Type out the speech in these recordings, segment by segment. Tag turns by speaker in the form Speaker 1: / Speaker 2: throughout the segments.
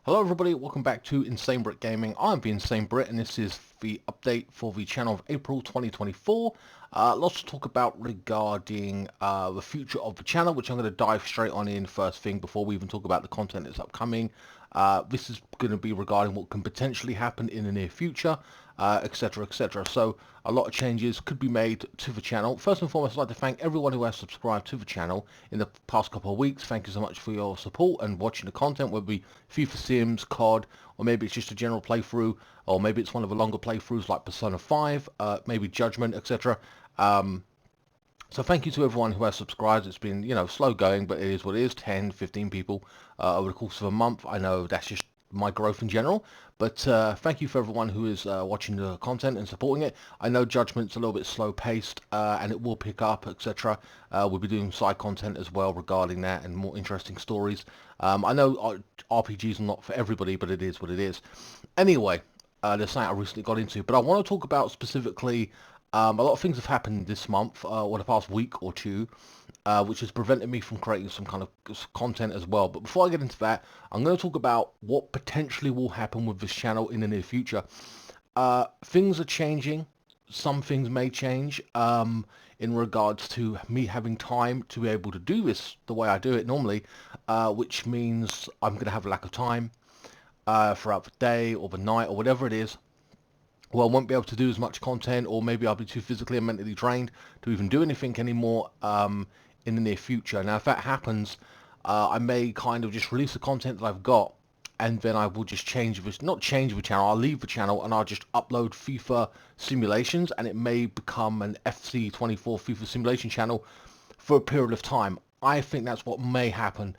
Speaker 1: Hello everybody, welcome back to INSANEBRIT Gaming. I'm the INSANEBRIT and this is the update for the channel of April 2024. Lots to talk about regarding the future of the channel, which I'm going to dive straight on in first thing before we even talk about the content that's upcoming. This is going to be regarding what can potentially happen in the near future, etc, etc. So a lot of changes could be made to the channel. First and foremost, I'd like to thank everyone who has subscribed to the channel in the past couple of weeks. Thank you so much for your support and watching the content, whether it be FIFA Sims, COD, or maybe it's just a general playthrough, or maybe it's one of the longer playthroughs like Persona 5, maybe Judgment, etc. So thank you to everyone who has subscribed. It's been, slow going, but it is what it is. 10, 15 people over the course of a month. I know that's just my growth in general, but thank you for everyone who is watching the content and supporting it. I know Judgment's a little bit slow paced and it will pick up, etc. We'll be doing side content as well regarding that and more interesting stories. I know RPGs are not for everybody, but it is what it is. Anyway, there's something I recently got into, but I want to talk about specifically a lot of things have happened this month or the past week or two, which has prevented me from creating some kind of content as well. But before I get into that, I'm going to talk about what potentially will happen with this channel in the near future. Things are changing. Some things may change in regards to me having time to be able to do this the way I do it normally, which means I'm going to have a lack of time throughout the day or the night or whatever it is. Well, I won't be able to do as much content, or maybe I'll be too physically and mentally drained to even do anything anymore in the near future. Now, if that happens, I may kind of just release the content that I've got, and then I will just not change the channel, I'll leave the channel and I'll just upload FIFA simulations, and it may become an FC24 FIFA simulation channel for a period of time. I think that's what may happen,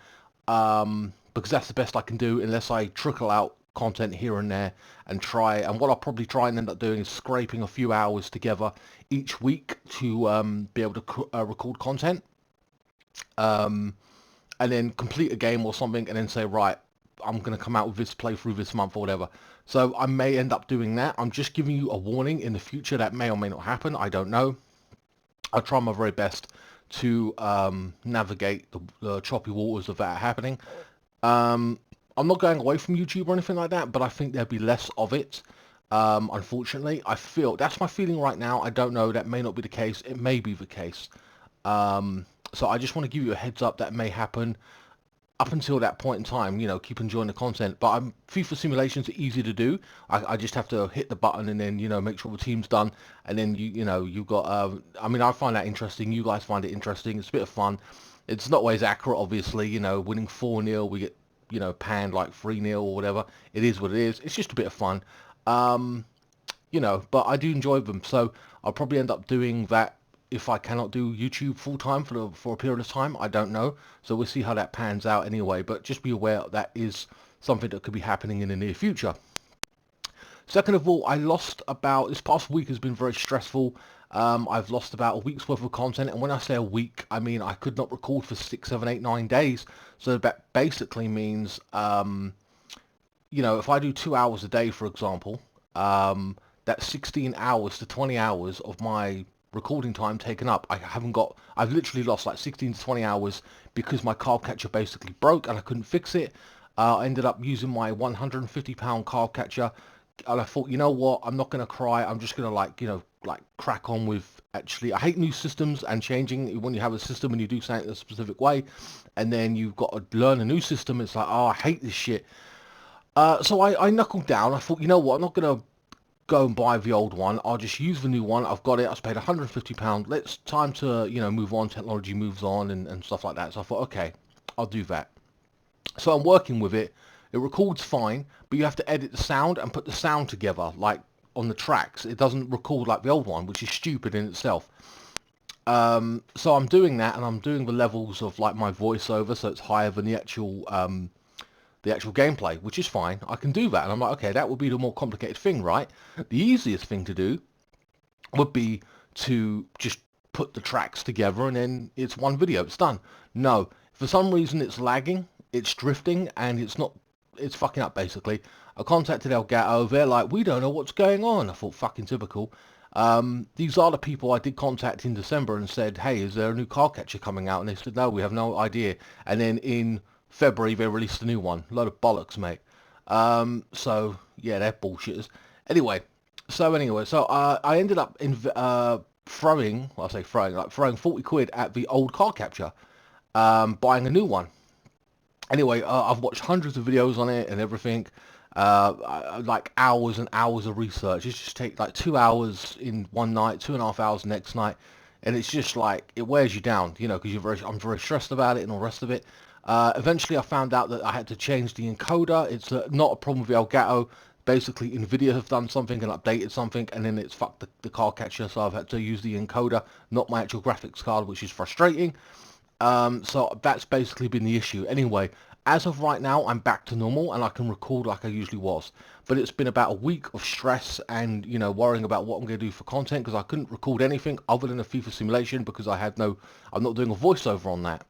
Speaker 1: because that's the best I can do unless I trickle out content here and there and try, and what I'll probably try and end up doing is scraping a few hours together each week to be able to record content, and then complete a game or something and then say, right, I'm going to come out with this playthrough this month or whatever. So I may end up doing that. I'm just giving you a warning in the future. That may or may not happen, I don't know. I'll try my very best to navigate the choppy waters of that happening. I'm not going away from YouTube or anything like that, but I think there'll be less of it. Unfortunately, I feel that's my feeling right now. I don't know. That may not be the case. It may be the case. So I just want to give you a heads up that may happen. Up until that point in time, keep enjoying the content. But FIFA simulations are easy to do. I just have to hit the button and then, make sure the team's done. And then, you've got, I find that interesting. You guys find it interesting. It's a bit of fun. It's not always accurate, obviously. Winning 4-0, we get, panned like 3-0 or whatever. It is what it is. It's just a bit of fun. But I do enjoy them. So I'll probably end up doing that if I cannot do YouTube full time for a period of time. I don't know. So we'll see how that pans out anyway. But just be aware that is something that could be happening in the near future. Second of all, this past week has been very stressful. I've lost about a week's worth of content, and when I say a week, I mean I could not record for 6, 7, 8, 9 days. So that basically means, if I do 2 hours a day, for example, that's 16 hours to 20 hours of my recording time taken up. I've literally lost like 16 to 20 hours because my carb catcher basically broke and I couldn't fix it. I ended up using my 150-pound carb catcher, and I thought, you know what, I'm not going to cry. I'm just going to crack on with, actually, I hate new systems and changing when you have a system and you do something a specific way, and then you've got to learn a new system. It's like, oh, I hate this shit. So I knuckled down. I thought, you know what, I'm not going to go and buy the old one. I'll just use the new one. I've got it. I've paid £150. It's time to, move on. Technology moves on and stuff like that. So I thought, okay, I'll do that. So I'm working with it. It records fine, but you have to edit the sound and put the sound together, like on the tracks. It doesn't record like the old one, which is stupid in itself. So I'm doing that, and I'm doing the levels of like my voiceover, so it's higher than the actual gameplay, which is fine. I can do that, and I'm like, okay, that would be the more complicated thing, right? The easiest thing to do would be to just put the tracks together, and then it's one video. It's done. No, for some reason it's lagging, it's drifting, and it's fucking up, basically. I contacted Elgato. They're like, we don't know what's going on. I thought, fucking typical. These are the people I did contact in December and said, hey, is there a new car catcher coming out? And they said, no, we have no idea. And then in February, they released a new one. Load of bollocks, mate. So yeah, they're bullshitters. Anyway, so I ended up throwing, well, I say throwing, like throwing 40 quid at the old card capture, buying a new one. Anyway, I've watched hundreds of videos on it and everything. Like hours and hours of research. It just take like 2 hours in one night, 2.5 hours next night, and it's just like it wears you down, you know, because I'm very stressed about it and all the rest of it. Eventually, I found out that I had to change the encoder. It's not a problem with Elgato. Basically, Nvidia have done something and updated something, and then it's fucked the card catcher. So I've had to use the encoder, not my actual graphics card, which is frustrating. So that's basically been the issue. Anyway, as of right now, I'm back to normal and I can record like I usually was. But it's been about a week of stress and, you know, worrying about what I'm going to do for content because I couldn't record anything other than a FIFA simulation because I'm not doing a voiceover on that.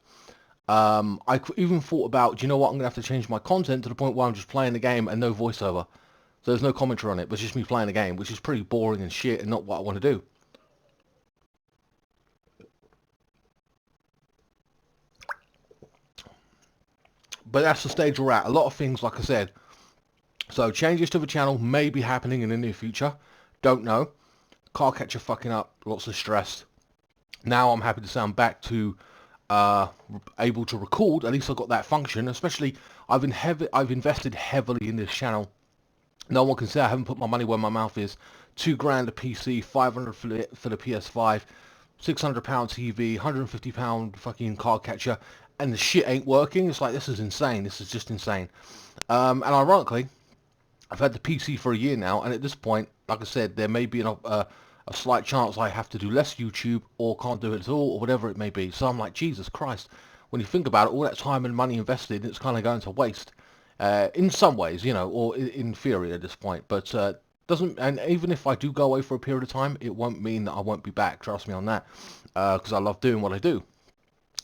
Speaker 1: Even thought about, do you know what, I'm going to have to change my content to the point where I'm just playing the game and no voiceover. So there's no commentary on it, but it's just me playing the game, which is pretty boring and shit and not what I want to do. But that's the stage we're at. A lot of things, like I said. So changes to the channel may be happening in the near future. Don't know. Car catcher fucking up. Lots of stress. Now I'm happy to say I'm back to uh, able to record. At least I've got that function. Especially I've invested heavily in this channel. No one can say I haven't put my money where my mouth is. 2 grand a PC, 500 for the PS5, £600 TV, £150 fucking card catcher, and the shit ain't working. It's like, this is insane. This is just insane. And ironically, I've had the PC for a year now, and at this point, like I said, there may be a slight chance I have to do less YouTube or can't do it at all, or whatever it may be. So I'm like, Jesus Christ. When you think about it, all that time and money invested, it's kind of going to waste. In some ways, you know, or in theory at this point. But doesn't, and even if I do go away for a period of time, it won't mean that I won't be back. Trust me on that, because I love doing what I do.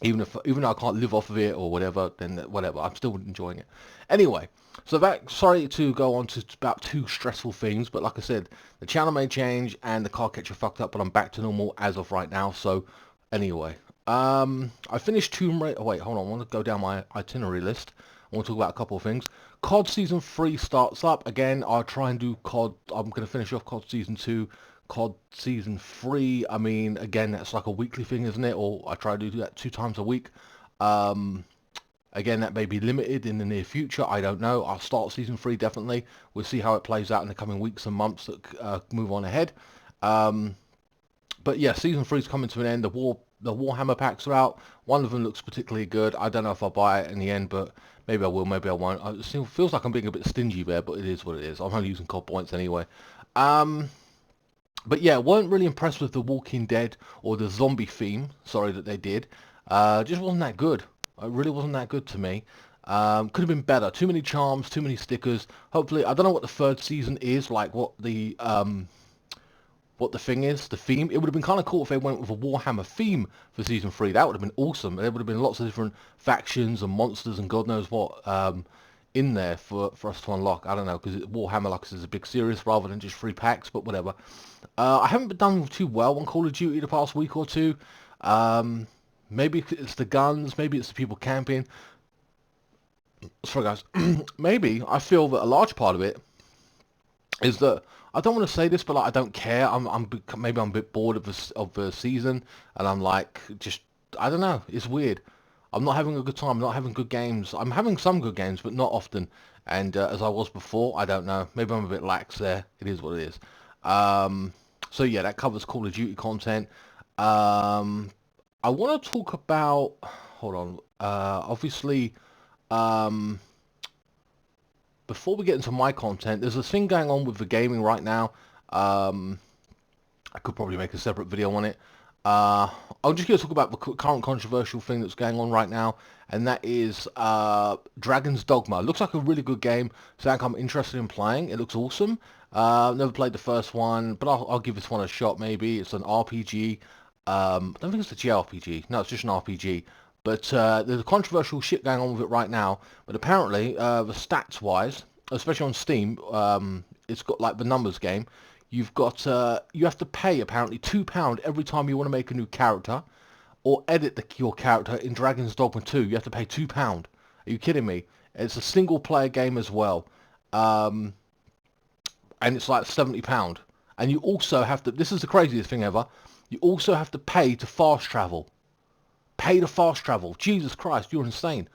Speaker 1: Even though I can't live off of it or whatever, then whatever, I'm still enjoying it. Anyway, so that, sorry to go on to about two stressful things, but like I said, the channel may change and the car catcher fucked up, but I'm back to normal as of right now. So anyway, I finished Tomb Raider. Oh wait, hold on, I want to go down my itinerary list. I want to talk about a couple of things. COD Season 3 starts up. Again, I'll try and do COD. I'm going to finish off COD Season 2. COD Season 3, I mean, again, that's like a weekly thing, isn't it? Or I try to do that 2 times a week. Again, that may be limited in the near future. I don't know. I'll start Season 3, definitely. We'll see how it plays out in the coming weeks and months that move on ahead. But yeah, Season 3 is coming to an end. The Warhammer packs are out. One of them looks particularly good. I don't know if I'll buy it in the end, but maybe I will, maybe I won't. It still feels like I'm being a bit stingy there, but it is what it is. I'm only using COD points anyway. But yeah, weren't really impressed with the Walking Dead or the zombie theme, sorry, that they did. Just wasn't that good. It really wasn't that good to me. Could have been better. Too many charms, too many stickers. Hopefully, I don't know what the third season is, like what the thing is, the theme. It would have been kind of cool if they went with a Warhammer theme for Season 3. That would have been awesome. There would have been lots of different factions and monsters and God knows what in there for us to unlock. I don't know, because Warhammer, like I said, is a big series rather than just 3 packs, but whatever. I haven't done too well on Call of Duty the past week or two. Maybe it's the guns, maybe it's the people camping. Sorry guys. Maybe I feel that a large part of it is that I don't want to say this, but like, I don't care. Maybe I'm a bit bored of the season, and I'm like, just, I don't know. It's weird. I'm not having a good time. I'm not having good games. I'm having some good games, but not often. And as I was before, I don't know. Maybe I'm a bit lax there. It is what it is. So yeah, that covers Call of Duty content. I want to talk about. Hold on. Obviously. Before we get into my content, there's a thing going on with the gaming right now. I could probably make a separate video on it. I'm just going to talk about the current controversial thing that's going on right now, and that is Dragon's Dogma. It looks like a really good game, so I'm interested in playing. It looks awesome. Never played the first one, but I'll give this one a shot maybe. It's an RPG. I don't think it's a JRPG. No, it's just an RPG. But there's a controversial shit going on with it right now. But apparently, the stats-wise, especially on Steam, it's got like the numbers game. You've got you have to pay apparently £2 every time you want to make a new character, or edit your character in Dragon's Dogma 2. You have to pay £2. Are you kidding me? It's a single-player game as well. and it's like £70. And you also have to, this is the craziest thing ever, you also have to pay to fast travel. Pay to fast travel. Jesus Christ, you're insane.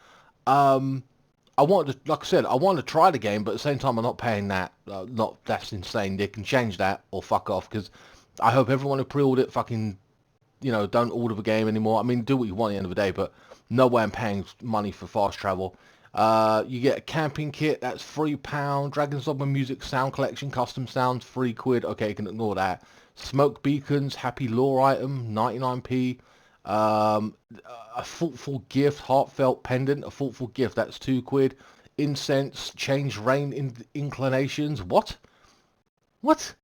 Speaker 1: I wanted to, like I said, I wanted to try the game, but at the same time, I'm not paying that. That's insane. They can change that or fuck off, because I hope everyone who pre-ordered it fucking, don't order the game anymore. I mean, do what you want at the end of the day, but no way I'm paying money for fast travel. You get a camping kit, that's £3. Dragon's Dogma music sound collection, custom sounds, £3. Okay, you can ignore that. Smoke beacons, happy lore item, 99p. A thoughtful gift, heartfelt pendant, a thoughtful gift, that's £2. Incense, change rain inclinations. What? What?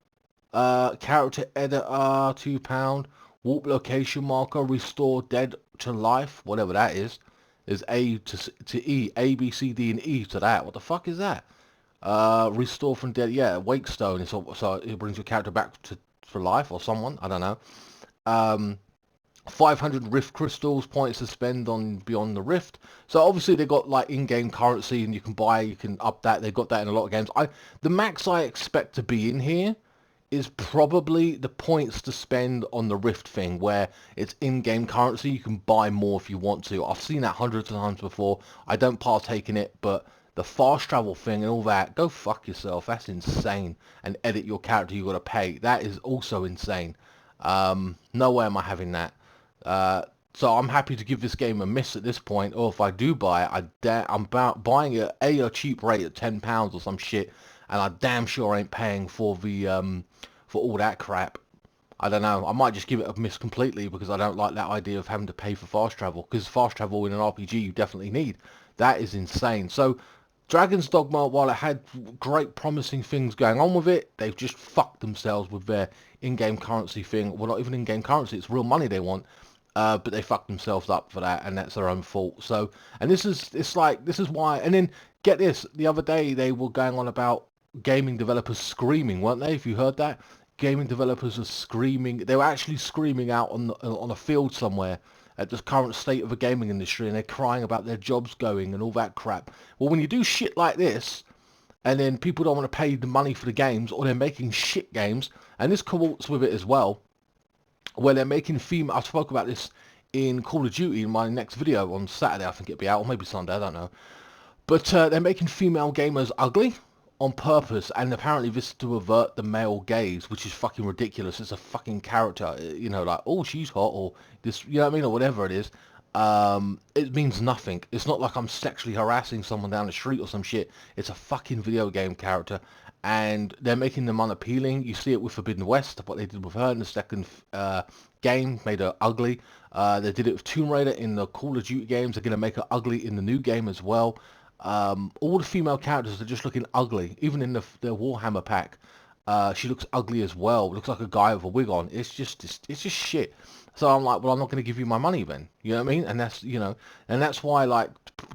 Speaker 1: Character editor, £2. Warp location marker, restore dead to life, whatever that is. There's A to E, A, B, C, D, and E to that. What the fuck is that? Restore from dead, yeah, wake stone. So it brings your character back for life or someone, I don't know. 500 rift crystals, points to spend on beyond the rift. So obviously they got like in-game currency, and you can up that. They've got that in a lot of games. The max I expect to be in here is probably the points to spend on the rift thing, where it's in-game currency. You can buy more if you want to. I've seen that hundreds of times before. I don't partake in it, but the fast travel thing and all that, go fuck yourself. That's insane. And edit your character, you got to pay. That is also insane. No way am I having that. So I'm happy to give this game a miss at this point, or if I do buy it, I'm buying it at a cheap rate at £10 or some shit, and I damn sure ain't paying for the for all that crap. I don't know. I might just give it a miss completely, because I don't like that idea of having to pay for fast travel, because fast travel in an RPG you definitely need. That is insane. So Dragon's Dogma, while it had great promising things going on with it, they've just fucked themselves with their in-game currency thing. Well, not even in-game currency, it's real money they want. But they fucked themselves up for that, and that's their own fault. So, and this is why. And then get this: the other day they were going on about gaming developers screaming, weren't they? If you heard that, gaming developers are screaming. They were actually screaming out on a field somewhere at the current state of the gaming industry, and they're crying about their jobs going and all that crap. Well, when you do shit like this, and then people don't want to pay the money for the games, or they're making shit games, and this cohorts with it as well, where they're making female. I spoke about this in Call of Duty in my next video on Saturday, I think it'll be out, or maybe Sunday, I don't know. But they're making female gamers ugly on purpose, and apparently this is to avert the male gaze, which is fucking ridiculous. It's a fucking character, like, oh, she's hot, or this, you know what I mean, or whatever it is. It means nothing. It's not like I'm sexually harassing someone down the street or some shit. It's a fucking video game character, and they're making them unappealing. You see it with Forbidden West, what they did with her in the second game, made her ugly. They did it with Tomb Raider in the Call of Duty games. They're going to make her ugly in the new game as well. All the female characters are just looking ugly. Even in the Warhammer pack, she looks ugly as well. Looks like a guy with a wig on. It's just shit. So I'm like, well, I'm not going to give you my money then. You know what I mean? And that's why, like,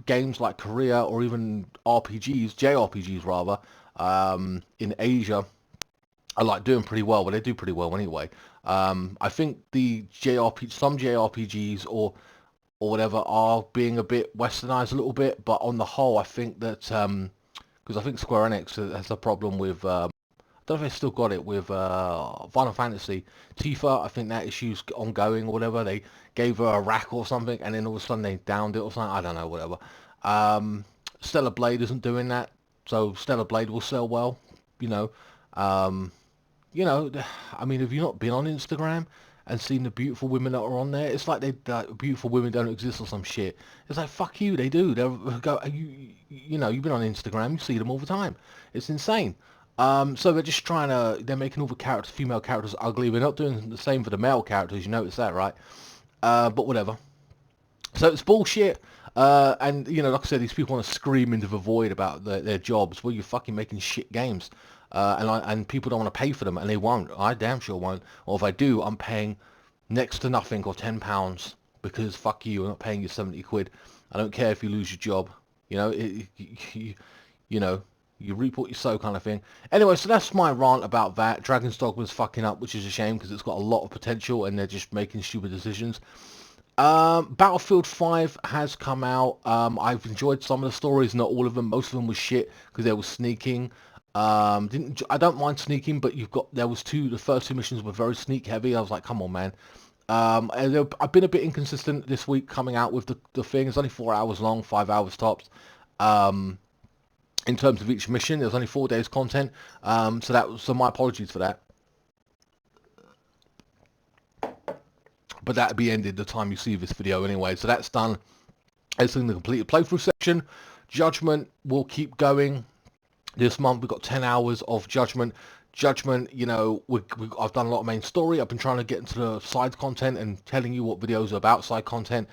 Speaker 1: games like Korea, or even RPGs, JRPGs rather, in Asia are like doing pretty well. Well, they do pretty well anyway. I think some JRPGs or whatever are being a bit westernized a little bit, but on the whole, I think that because I think Square Enix has a problem with. I don't know if they still got it with Final Fantasy. Tifa, I think that issue's ongoing or whatever. They gave her a rack or something, and then all of a sudden they downed it or something. I don't know, whatever. Stellar Blade isn't doing that, so Stellar Blade will sell well. I mean, have you not been on Instagram and seen the beautiful women that are on there? It's like beautiful women don't exist or some shit. It's like, fuck you, they do. You've been on Instagram, you see them all the time. It's insane. So they're just they're making all the female characters ugly. They're not doing the same for the male characters, you notice that, right? But whatever. So it's bullshit. And, like I said, these people want to scream into the void about their jobs. Well, you're fucking making shit games. And people don't want to pay for them, and they won't. I damn sure won't. Or if I do, I'm paying next to nothing, or £10, because fuck you, I'm not paying you 70 quid. I don't care if you lose your job. You reap what you sow, kind of thing. Anyway, so that's my rant about that. Dragon's Dogma's fucking up, which is a shame, because it's got a lot of potential, and they're just making stupid decisions. Battlefield 5 has come out. I've enjoyed some of the stories, not all of them. Most of them was shit because they were sneaking. I don't mind sneaking, but there was the first two missions were very sneak heavy. I was like, come on, man. I've been a bit inconsistent this week coming out with the thing. It's only 4 hours long, 5 hours tops. In terms of each mission, there's only 4 days content. So my apologies for that. But that'll be ended the time you see this video anyway. So that's done. It's in the completed playthrough section. Judgment will keep going. This month we've got 10 hours of Judgment. Judgment, you know, I've done a lot of main story. I've been trying to get into the side content and telling you what videos are about side content.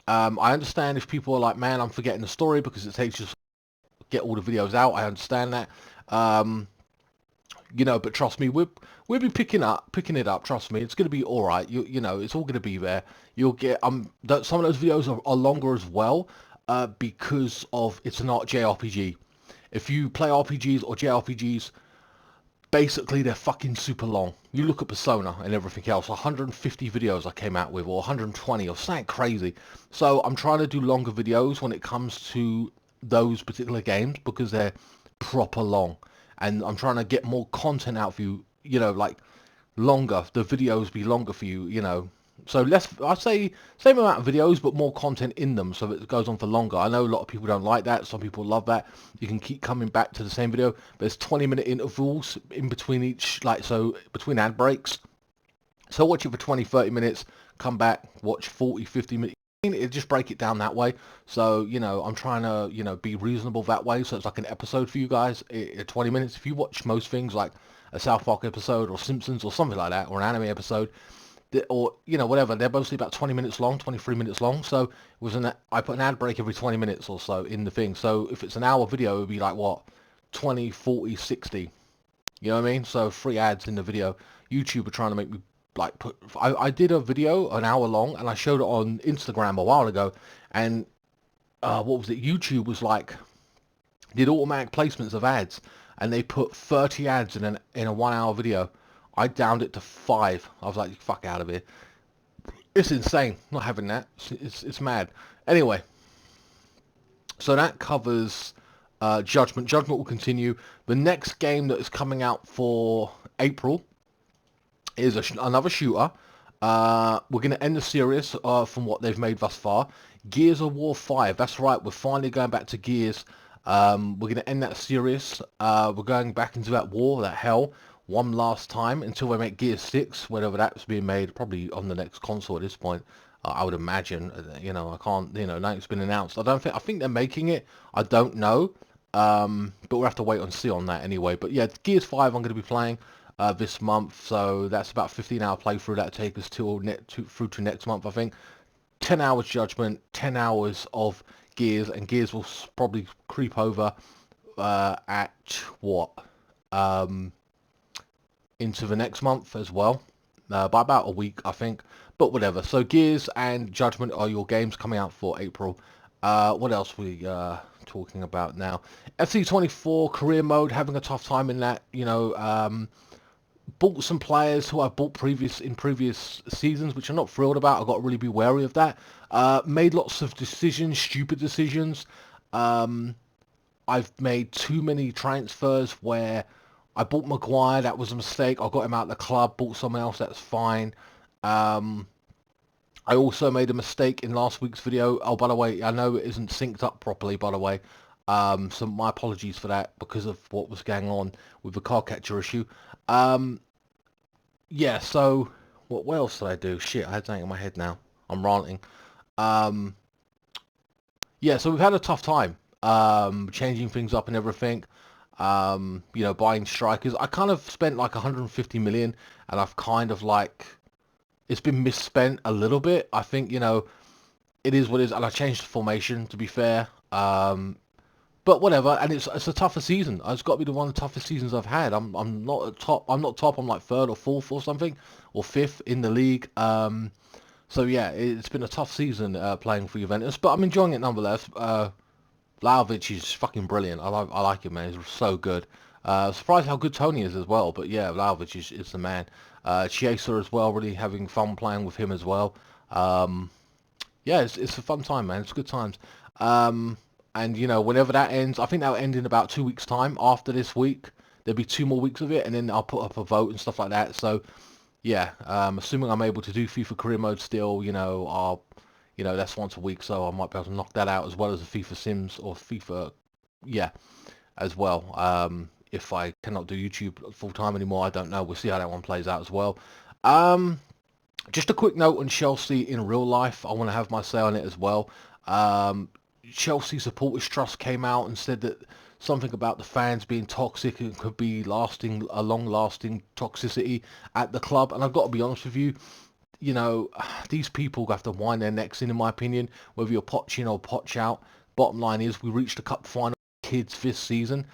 Speaker 1: I understand if people are like, man, I'm forgetting the story because it takes you to get all the videos out. I understand that. You know, but trust me, we'll be picking it up. Trust me, it's going to be all right. You know, it's all going to be there. You'll get some of those videos are longer as well because of it's not JRPG. If you play RPGs or JRPGs, basically they're fucking super long. You look at Persona and everything else, 150 videos I came out with, or 120, or something crazy. So I'm trying to do longer videos when it comes to those particular games because they're proper long. And I'm trying to get more content out for you, you know, like longer, the videos be longer for you, you know. So I'd say same amount of videos, but more content in them, so it goes on for longer. I know a lot of people don't like that. Some people love that. You can keep coming back to the same video. There's 20-minute intervals in between each, like, so between ad breaks. So watch it for 20, 30 minutes, come back, watch 40, 50 minutes. It just break it down that way. So, you know, I'm trying to, you know, be reasonable that way. So it's like an episode for you guys, 20 minutes. If you watch most things like a South Park episode or Simpsons or something like that, or an anime episode, or, you know, whatever, they're mostly about 20 minutes long, 23 minutes long. So I put an ad break every 20 minutes or so in the thing. So if it's an hour video, it would be like, what, 20, 40, 60. You know what I mean? So 3 ads in the video. YouTube are trying to make me like I did a video an hour long and I showed it on Instagram a while ago, and what was it, YouTube was like, did automatic placements of ads, and they put 30 ads in a 1 hour video. I downed it to 5. I was like, fuck out of here. It's insane. Not having that. It's mad. Anyway, so that covers Judgment. Judgment will continue. The next game that is coming out for April is another shooter. We're going to end the series from what they've made thus far. Gears of War 5. That's right. We're finally going back to Gears. We're going to end that series. We're going back into that war, that hell, one last time until they make Gears 6, whenever that's being made. Probably on the next console at this point. I would imagine. You know, I can't. You know, nothing's been announced. I think they're making it. I don't know. But we'll have to wait and see on that anyway. But yeah, Gears 5 I'm going to be playing this month, so that's about 15-hour playthrough. That'll take us through to next month, I think. 10 hours Judgment, 10 hours of Gears, and Gears will probably creep over at what? Into the next month as well, by about a week, I think. But whatever. So Gears and Judgment are your games coming out for April. What else we talking about now? FC24 career mode, having a tough time in that. You know, bought some players who I bought in previous seasons, which I'm not thrilled about. I've got to really be wary of that. Made lots of decisions, stupid decisions. I've made too many transfers where I bought Maguire, that was a mistake. I got him out of the club, bought someone else, that's fine. I also made a mistake in last week's video. Oh, by the way, I know it isn't synced up properly, by the way. So my apologies for that because of what was going on with the car catcher issue. Yeah, so what else did I do? Shit, I had something in my head now. I'm ranting. Yeah, so we've had a tough time changing things up and everything. You know, buying strikers. I kind of spent like 150 million, and I've kind of like, it's been misspent a little bit. I think, you know, it is what it is, and I changed the formation, to be fair. But whatever, and it's a tougher season. It's got to be one of the toughest seasons I've had. I'm not at top. I'm not top. I'm like 3rd or 4th or something, or 5th in the league. So yeah, it's been a tough season playing for Juventus, but I'm enjoying it nonetheless. Vlahovic is fucking brilliant. I like him, man. He's so good. Surprised how good Tony is as well. But yeah, Vlahovic is the man. Chiesa as well. Really having fun playing with him as well. Yeah, it's a fun time, man. It's good times. Um, and you know, whenever that ends, I think that'll end in about 2 weeks' time. After this week, there'll be 2 more weeks of it, and then I'll put up a vote and stuff like that. So yeah, assuming I'm able to do FIFA career mode still, that's once a week, so I might be able to knock that out as well as the FIFA Sims or FIFA, yeah, as well. If I cannot do YouTube full time anymore, I don't know. We'll see how that one plays out as well. Um, just a quick note on Chelsea in real life. I want to have my say on it as well. Um, Chelsea Supporters Trust came out and said that something about the fans being toxic and could be a long-lasting toxicity at the club. And I've got to be honest with you, these people have to wind their necks in my opinion, whether you're potch in or potch out. Bottom line is we reached the cup final kids this season.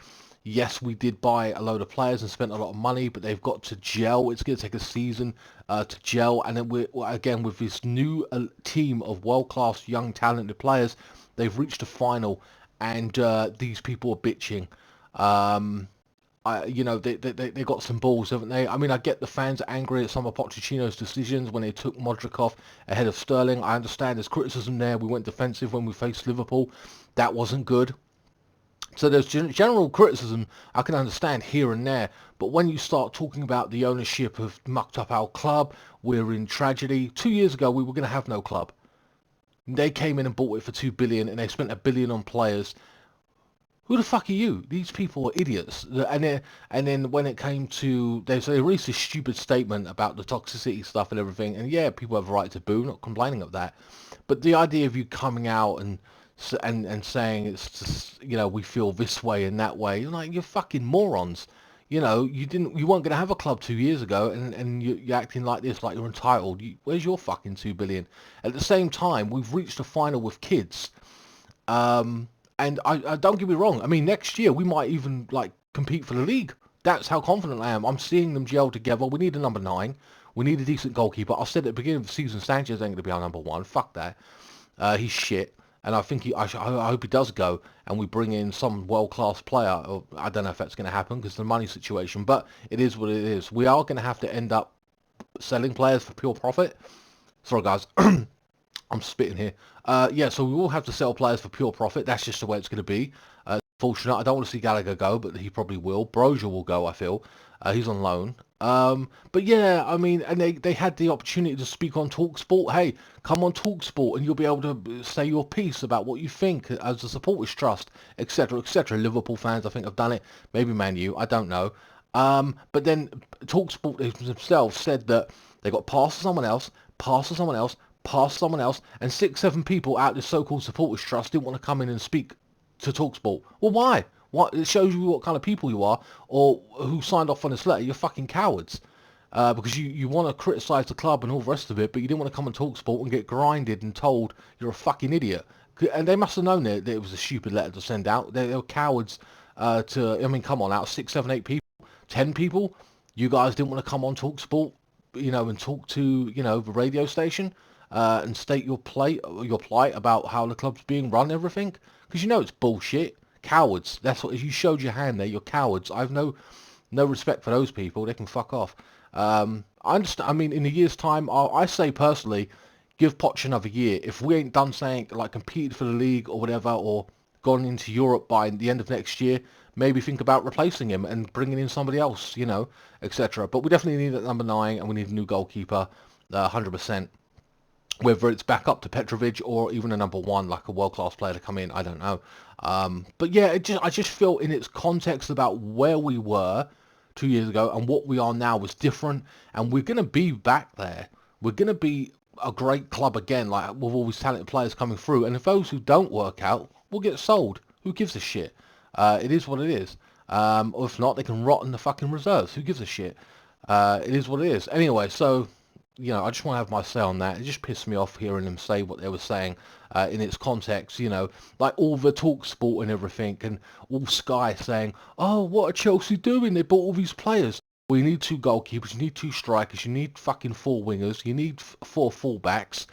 Speaker 1: Yes, we did buy a load of players and spent a lot of money, but they've got to gel. It's going to take a season to gel. And then again, with this new team of world-class, young, talented players, they've reached a final, and these people are bitching. Um, they got some balls, haven't they? I mean, I get the fans are angry at some of Pochettino's decisions when they took Modric off ahead of Sterling. I understand there's criticism there. We went defensive when we faced Liverpool. That wasn't good. So there's general criticism I can understand here and there, but when you start talking about the ownership have mucked up our club, we're in tragedy. 2 years ago we were going to have no club. They came in and bought it for 2 billion and they spent 1 billion on players. Who the fuck are you? These people are idiots. And then when it came to, they released a stupid statement about the toxicity stuff and everything. And yeah, people have a right to boo, not complaining of that. But the idea of you coming out and saying it's just, we feel this way and that way, you're like, you're fucking morons. You weren't going to have a club 2 years ago, and you're acting like this, like you're entitled. Where's your fucking 2 billion? At the same time, we've reached a final with kids. Um, and I don't get me wrong. I mean, next year we might even like compete for the league. That's how confident I am. I'm seeing them gel together. We need a number 9. We need a decent goalkeeper. I said at the beginning of the season, Sanchez ain't going to be our number 1. Fuck that. He's shit. And I think I hope he does go, and we bring in some world-class player. Or, I don't know if that's going to happen because of the money situation, but it is what it is. We are going to have to end up selling players for pure profit. Sorry, guys. I'm spitting here. Yeah, so we will have to sell players for pure profit. That's just the way it's going to be. Fortunate. I don't want to see Gallagher go, but he probably will. Brozier will go, I feel. He's on loan. But yeah, I mean, and they had the opportunity to speak on TalkSport. Hey, come on TalkSport and you'll be able to say your piece about what you think as a supporters trust, etc., etc. Liverpool fans, I think, have done it. Maybe Man U, I don't know. But then TalkSport themselves said that they got passed to someone else, passed to someone else, passed to someone else, and 6, 7 people out of this so-called supporters trust didn't want to come in and speak to TalkSport. Well, why? What? It shows you what kind of people you are, or who signed off on this letter. You're fucking cowards. Because you want to criticise the club and all the rest of it, but you didn't want to come and TalkSport and get grinded and told you're a fucking idiot. And they must have known that it was a stupid letter to send out. They were cowards I mean, come on, out of 6, 7, 8 people, 10 people, you guys didn't want to come on TalkSport, and talk to, the radio station and state your plight about how the club's being run and everything. Because it's bullshit. Cowards. That's what you showed your hand there. You're cowards. I've no respect for those people. They can fuck off. I understand. I mean, in a year's time, I say personally, give Poch another year. If we ain't done something like competed for the league or whatever, or gone into Europe by the end of next year, maybe think about replacing him and bringing in somebody else, etc. But we definitely need a number 9, and we need a new goalkeeper, 100%. Whether it's back up to Petrovic or even a number 1, like a world-class player to come in, I don't know. But yeah, I just feel in its context about where we were 2 years ago and what we are now was different, and we're going to be back there. We're going to be a great club again, like with all these talented players coming through. And if those who don't work out will get sold, who gives a shit? It is what it is. Or if not, they can rot in the fucking reserves. Who gives a shit? It is what it is. Anyway, so I just want to have my say on that. It just pissed me off hearing them say what they were saying in its context, like all the talk sport and everything, and all Sky saying, oh, what are Chelsea doing? They bought all these players. Well, you need 2 goalkeepers, you need 2 strikers, you need fucking 4 wingers, you need 4 full-backs,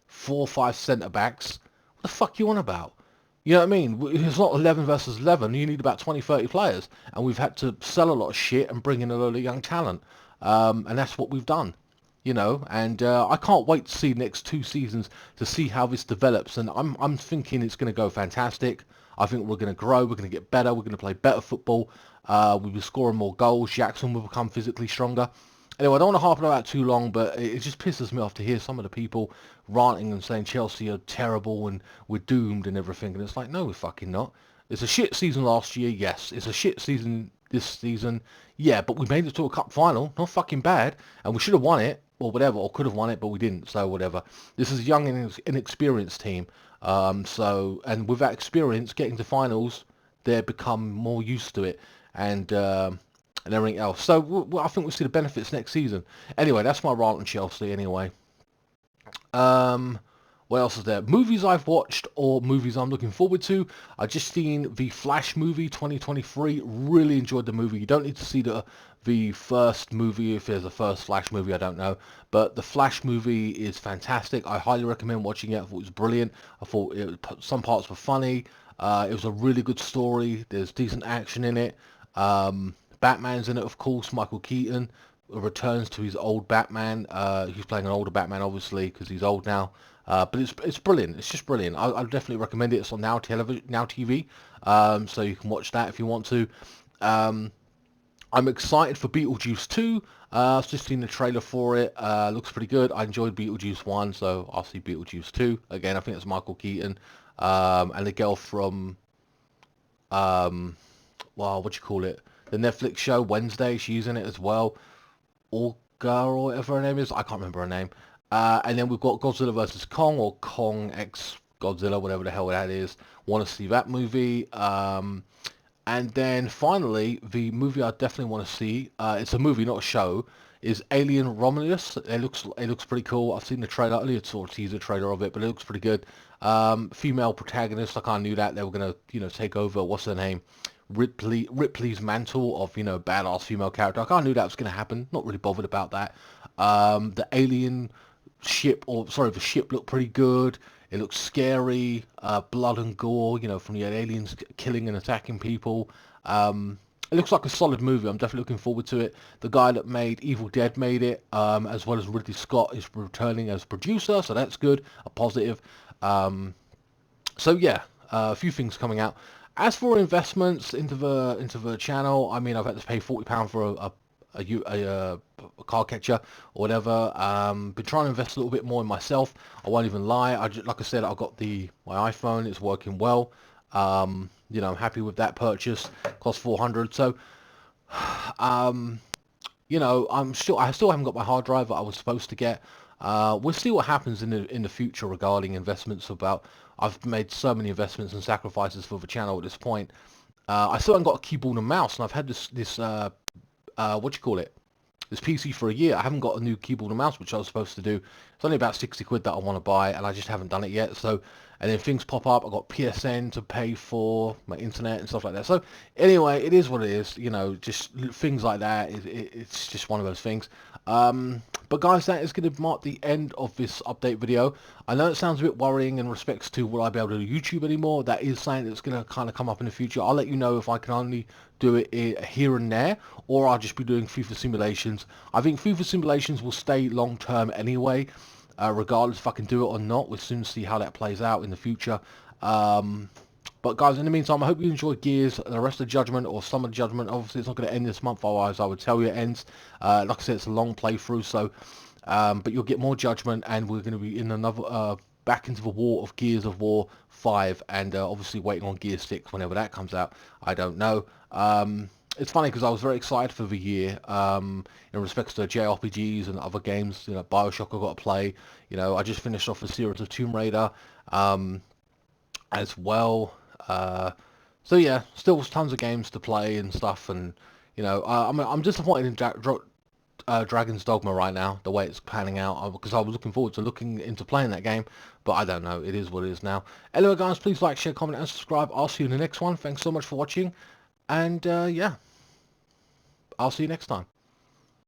Speaker 1: 4 or 5 centre-backs. What the fuck you on about? You know what I mean? It's not 11 versus 11. You need about 20, 30 players. And we've had to sell a lot of shit and bring in a lot of young talent. And that's what we've done. you know, and I can't wait to see the next 2 seasons to see how this develops, and I'm thinking it's going to go fantastic. I think we're going to grow, we're going to get better, we're going to play better football, we'll be scoring more goals, Jackson will become physically stronger. Anyway, I don't want to harp on that too long, but it just pisses me off to hear some of the people ranting and saying Chelsea are terrible and we're doomed and everything, and it's like, no, we're fucking not. It's a shit season last year, yes. It's a shit season this season, yeah, but we made it to a cup final, not fucking bad, and we should have won it, or whatever, or could have won it, but we didn't, so whatever. This is a young and inexperienced team, and with that experience, getting to finals, they become more used to it, and everything else. So I think we'll see the benefits next season. Anyway, that's my rant on Chelsea anyway. What else is there? Movies I've watched or movies I'm looking forward to. I just seen the Flash movie 2023. Really enjoyed the movie. You don't need to see the first movie if there's a first Flash movie. I don't know, but the Flash movie is fantastic. I highly recommend watching it. I thought it was brilliant. I thought some parts were funny. It was a really good story. There's decent action in it. Batman's in it, of course. Michael Keaton returns to his old Batman. He's playing an older Batman, obviously, because he's old now. But it's brilliant. It's just brilliant. I definitely recommend it. It's on Now TV, so you can watch that if you want to. I'm excited for Beetlejuice 2. I've just seen the trailer for it. Looks pretty good. I enjoyed Beetlejuice 1, so I'll see Beetlejuice 2. Again, I think it's Michael Keaton. And the girl from, well, what do you call it? The Netflix show Wednesday. She's in it as well. Olga or whatever her name is. I can't remember her name. And then we've got Godzilla vs. Kong, or Kong X Godzilla, whatever the hell that is. Want to see that movie. And then finally, the movie I definitely want to see, it's a movie, not a show, is Alien Romulus. It looks pretty cool. I've seen the trailer, only a sort of teaser trailer of it, but it looks pretty good. Female protagonist, I kind of knew that. They were going to, take over, what's her name? Ripley's mantle of, badass female character. I kind of knew that was going to happen. Not really bothered about that. The alien ship, the ship looked pretty good. It looks scary, blood and gore, from the aliens killing and attacking people. It looks like a solid movie. I'm definitely looking forward to it. The guy that made Evil Dead made it, as well as Ridley Scott is returning as producer, so that's good, a positive. So yeah, a few things coming out. As for investments into the channel, I mean, I've had to pay £40 for a card catcher or whatever. Been trying to invest a little bit more in myself. I won't even lie. Like I said, I got my iPhone. It's working well. I'm happy with that purchase. Cost $400. So, I still haven't got my hard drive that I was supposed to get. We'll see what happens in the future regarding investments. I've made so many investments and sacrifices for the channel at this point. I still haven't got a keyboard and mouse, and I've had this this PC for a year. I haven't got a new keyboard and mouse, which I was supposed to do. It's only about 60 quid that I want to buy, and I just haven't done it yet. So, and then things pop up. I've got PSN to pay for, my internet and stuff like that. So anyway, it is what it is. Just things like that. It's just one of those things. But guys, that is going to mark the end of this update video. I know it sounds a bit worrying in respects to will I be able to do YouTube anymore. That is something that's going to kind of come up in the future. I'll let you know if I can only do it here and there, or I'll just be doing FIFA simulations. I think FIFA simulations will stay long term anyway, regardless if I can do it or not. We'll soon see how that plays out in the future. But guys, in the meantime, I hope you enjoyed Gears, the rest of Judgment, or some of Judgment. Obviously, it's not going to end this month, otherwise I would tell you it ends. Like I said, it's a long playthrough, so but you'll get more Judgment, and we're going to be in another back into the War of Gears of War 5, and obviously waiting on Gear 6 whenever that comes out. I don't know. It's funny because I was very excited for the year in respects to JRPGs and other games. Bioshock I got to play. I just finished off a series of Tomb Raider as well. So yeah, still tons of games to play and stuff, and I'm disappointed in Dragon's Dogma right now, the way it's panning out, because I was looking forward to looking into playing that game, but I don't know, it is what it is now. Anyway guys, please like, share, comment and subscribe. I'll see you in the next one. Thanks so much for watching, and yeah, I'll see you next time.